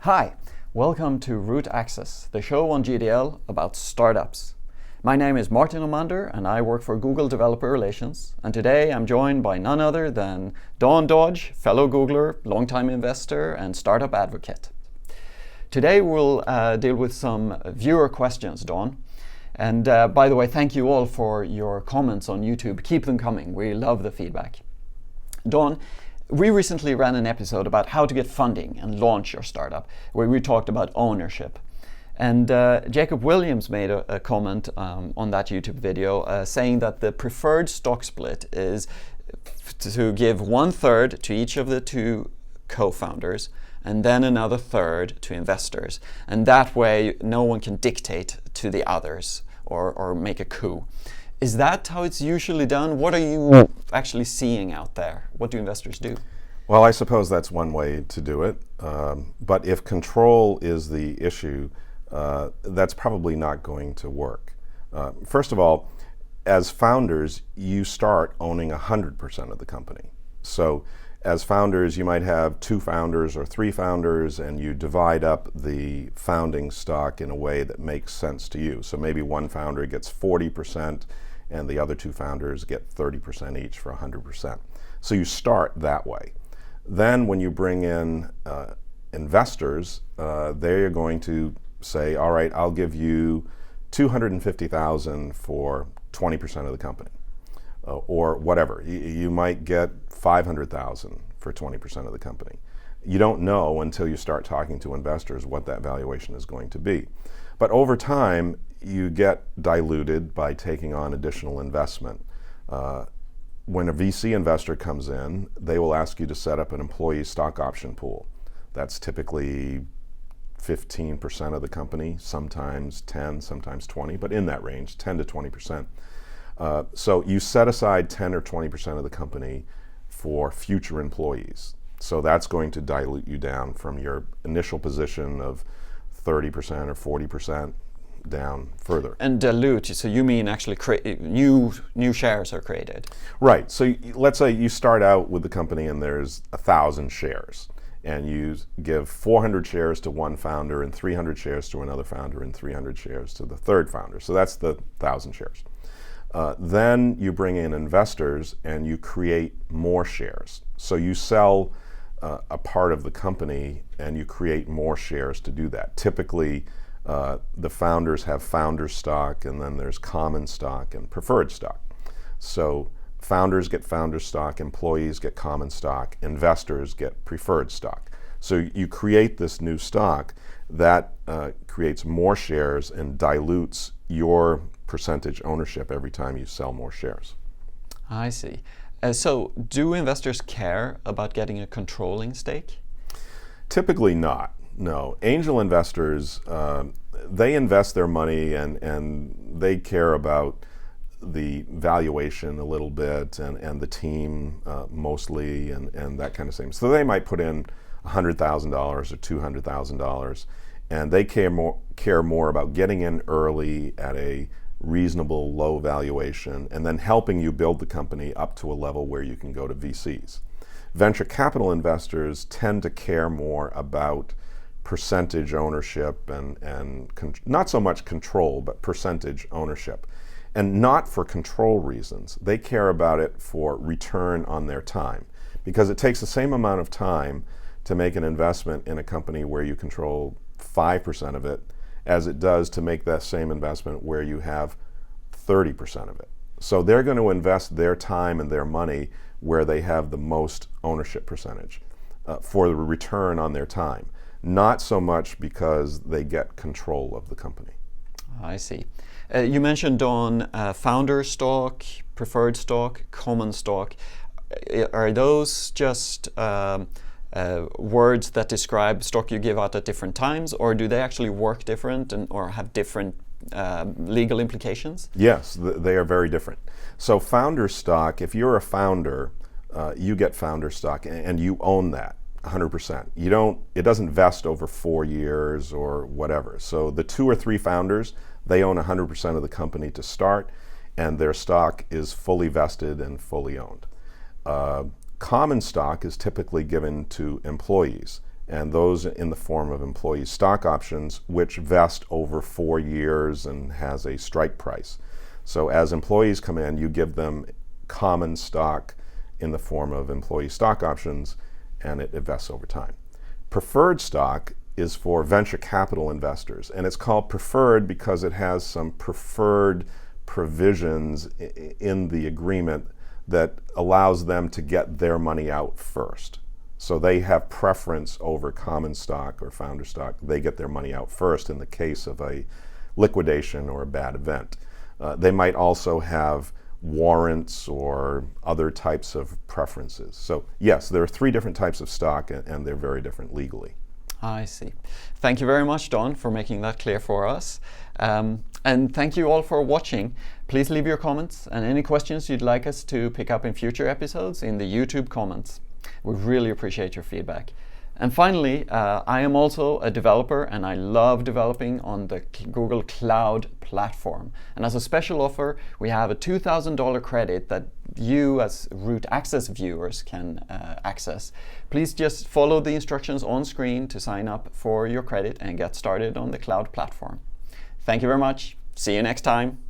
Hi, welcome to Root Access, the show on GDL about startups. My name is Martin Omander and I work for Google Developer Relations, and today I'm joined by none other than Dawn Dodge, fellow Googler, longtime investor and startup advocate. Today we'll deal with some viewer questions, Dawn. And by the way, thank you all for your comments on YouTube. Keep them coming, we love the feedback. Dawn, we recently ran an episode about how to get funding and launch your startup, where we talked about ownership. And Jacob Williams made a comment on that YouTube video saying that the preferred stock split is to give 1/3 to each of the two co-founders and then another third to investors. And that way no one can dictate to the others or make a coup. Is that how it's usually done? What are you actually seeing out there? What do investors do? Well, I suppose that's one way to do it. But if control is the issue, that's probably not going to work. First of all, as founders, you start owning 100% of the company. So as founders, you might have 2 founders or 3 founders, and you divide up the founding stock in a way that makes sense to you. So maybe one founder gets 40%, and the other 2 founders get 30% each for 100%. So you start that way. Then when you bring in investors, they're going to say, all right, I'll give you $250,000 for 20% of the company, or whatever. You might get $500,000 for 20% of the company. You don't know until you start talking to investors what that valuation is going to be. But over time, you get diluted by taking on additional investment. When a VC investor comes in, they will ask you to set up an employee stock option pool. That's typically 15% of the company, sometimes 10, sometimes 20, but in that range, 10 to 20%. So you set aside 10 or 20% of the company for future employees. So that's going to dilute you down from your initial position of 30% or 40% down further. And dilute, so you mean actually new shares are created? Right. So let's say you start out with the company and there's 1,000 shares, and you give 400 shares to one founder and 300 shares to another founder and 300 shares to the third founder. So that's the 1,000 shares. Then you bring in investors and you create more shares. So you sell a part of the company and you create more shares to do that. Typically, the founders have founder stock, and then there's common stock and preferred stock. So founders get founder stock, employees get common stock, investors get preferred stock. So you create this new stock that creates more shares and dilutes your percentage ownership every time you sell more shares. I see. So do investors care about getting a controlling stake? Typically not, no. Angel investors, they invest their money and they care about the valuation a little bit and the team mostly and that kind of thing. So they might put in $100,000 or $200,000, and they care more about getting in early at a reasonable low valuation and then helping you build the company up to a level where you can go to VCs. Venture capital investors tend to care more about percentage ownership and not so much control, but percentage ownership. And not for control reasons. They care about it for return on their time, because it takes the same amount of time to make an investment in a company where you control 5% of it as it does to make that same investment where you have 30% of it. So they're going to invest their time and their money where they have the most ownership percentage for the return on their time, not so much because they get control of the company. I see. You mentioned, Dawn, founder stock, preferred stock, common stock. Are those just words that describe stock you give out at different times, or do they actually work different or have different legal implications? Yes, they are very different. So founder stock, if you're a founder, you get founder stock and you own that 100%. It doesn't vest over 4 years or whatever. So the 2 or 3 founders, they own 100% of the company to start, and their stock is fully vested and fully owned. Common stock is typically given to employees, and those in the form of employee stock options, which vest over 4 years and has a strike price. So as employees come in, you give them common stock in the form of employee stock options, and it vests over time. Preferred stock is for venture capital investors, and it's called preferred because it has some preferred provisions in the agreement that allows them to get their money out first. So they have preference over common stock or founder stock. They get their money out first in the case of a liquidation or a bad event. They might also have warrants or other types of preferences. So yes, there are 3 different types of stock, and they're very different legally. I see. Thank you very much, Don, for making that clear for us. And thank you all for watching. Please leave your comments and any questions you'd like us to pick up in future episodes in the YouTube comments. We really appreciate your feedback. And finally, I am also a developer, and I love developing on the Google Cloud platform. And as a special offer, we have a $2,000 credit that you as root access viewers can access. Please just follow the instructions on screen to sign up for your credit and get started on the cloud platform. Thank you very much. See you next time.